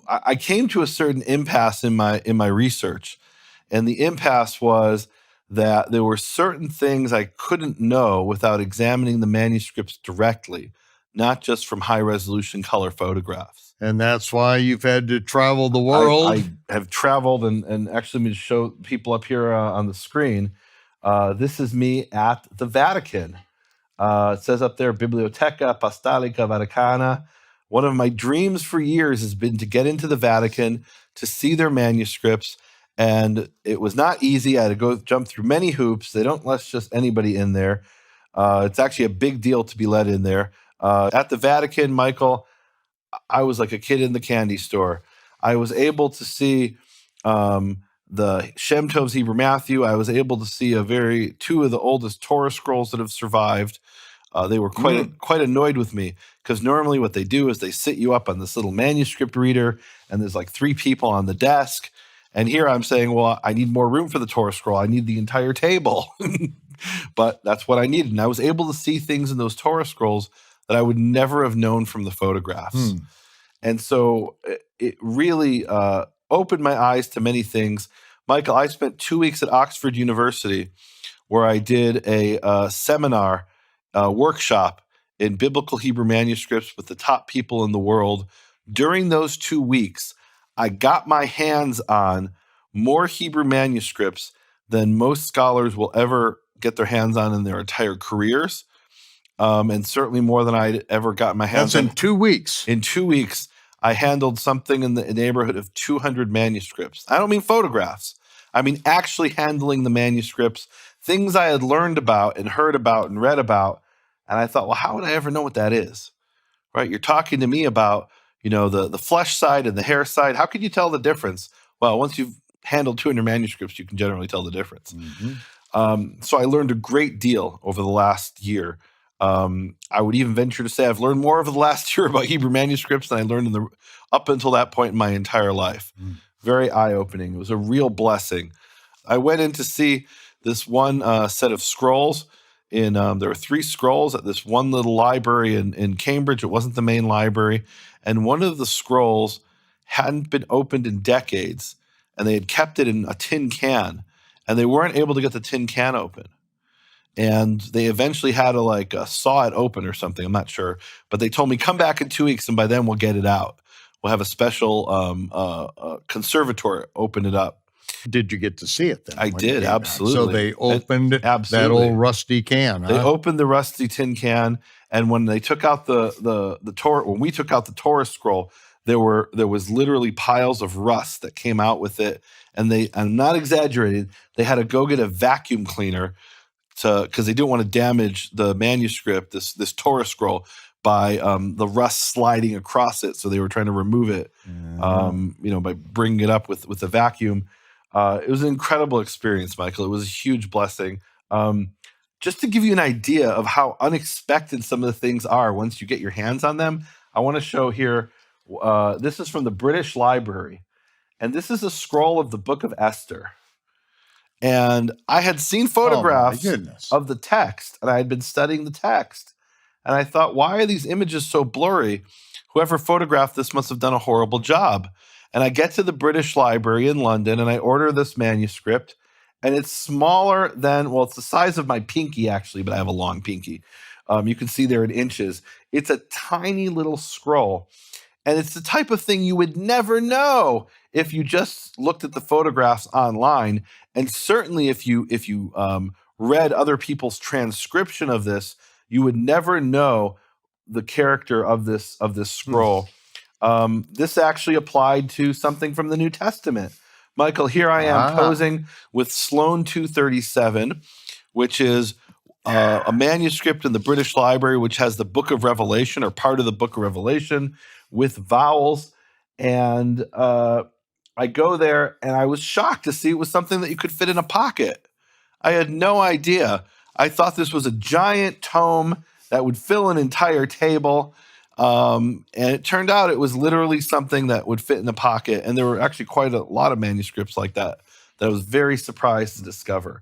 I came to a certain impasse in my research, and the impasse was that there were certain things I couldn't know without examining the manuscripts directly, not just from high resolution color photographs. And that's why you've had to travel the I world. have traveled, and actually, let me show people up here on the screen. This is me at the Vatican. It says up there, Biblioteca Apostolica Vaticana. One of my dreams for years has been to get into the Vatican, to see their manuscripts, and it was not easy. I had to go jump through many hoops. They don't let just anybody in there. It's actually a big deal to be let in there. At the Vatican, Michael, I was like a kid in the candy store. I was able to see the Shem Tov's Hebrew Matthew. I was able to see two of the oldest Torah scrolls that have survived. They were quite annoyed with me, because normally what they do is they sit you up on this little manuscript reader, and there's like 3 people on the desk. And here I'm saying, well, I need more room for the Torah scroll. I need the entire table. But that's what I needed. And I was able to see things in those Torah scrolls that I would never have known from the photographs. And so it really opened my eyes to many things. Michael, I spent 2 weeks at Oxford University, where I did a seminar workshop in biblical Hebrew manuscripts with the top people in the world. During those 2 weeks, I got my hands on more Hebrew manuscripts than most scholars will ever get their hands on in their entire careers, and certainly more than I'd ever got my hands on. That's in 2 weeks. In 2 weeks, I handled something in the neighborhood of 200 manuscripts. I don't mean photographs. I mean actually handling the manuscripts, things I had learned about and heard about and read about. And I thought, well, how would I ever know what that is? Right? You're talking to me about, the flesh side and the hair side. How could you tell the difference? Well, once you've handled 200 manuscripts, you can generally tell the difference. So I learned a great deal over the last year. I would even venture to say I've learned more over the last year about Hebrew manuscripts than I learned up until that point in my entire life. Very eye-opening. It was a real blessing. I went in to see this one set of scrolls. There were 3 scrolls at this one little library in Cambridge. It wasn't the main library. And one of the scrolls hadn't been opened in decades, and they had kept it in a tin can, and they weren't able to get the tin can open. And they eventually had to saw it open or something. I'm not sure. But they told me, come back in 2 weeks, and by then we'll get it out. We'll have a special conservator open it up. Did you get to see it then? I did, absolutely. So they opened that old rusty can. They opened the rusty tin can, and when they took out the Torah, when we took out the Torah scroll, there was literally piles of rust that came out with it. And I'm not exaggerating, they had to go get a vacuum cleaner because they didn't want to damage the manuscript, this Torah scroll, by the rust sliding across it. So they were trying to remove it, by bringing it up with the vacuum. It was an incredible experience, Michael. It was a huge blessing. Just to give you an idea of how unexpected some of the things are once you get your hands on them, I want to show here. This is from the British Library, and this is a scroll of the Book of Esther. And I had seen photographs of the text, and I had been studying the text. And I thought, why are these images so blurry? Whoever photographed this must have done a horrible job. And I get to the British Library in London, and I order this manuscript. And it's smaller than, it's the size of my pinky, actually, but I have a long pinky. You can see there in inches. It's a tiny little scroll. And it's the type of thing you would never know if you just looked at the photographs online. And certainly if you read other people's transcription of this, you would never know the character of this scroll. This actually applied to something from the New Testament. Michael, here I am posing with Sloane 237, which is a manuscript in the British Library, which has the Book of Revelation, or part of the Book of Revelation, with vowels. And I go there, and I was shocked to see it was something that you could fit in a pocket. I had no idea. I thought this was a giant tome that would fill an entire table. And it turned out it was literally something that would fit in a pocket. And there were actually quite a lot of manuscripts like that I was very surprised to discover.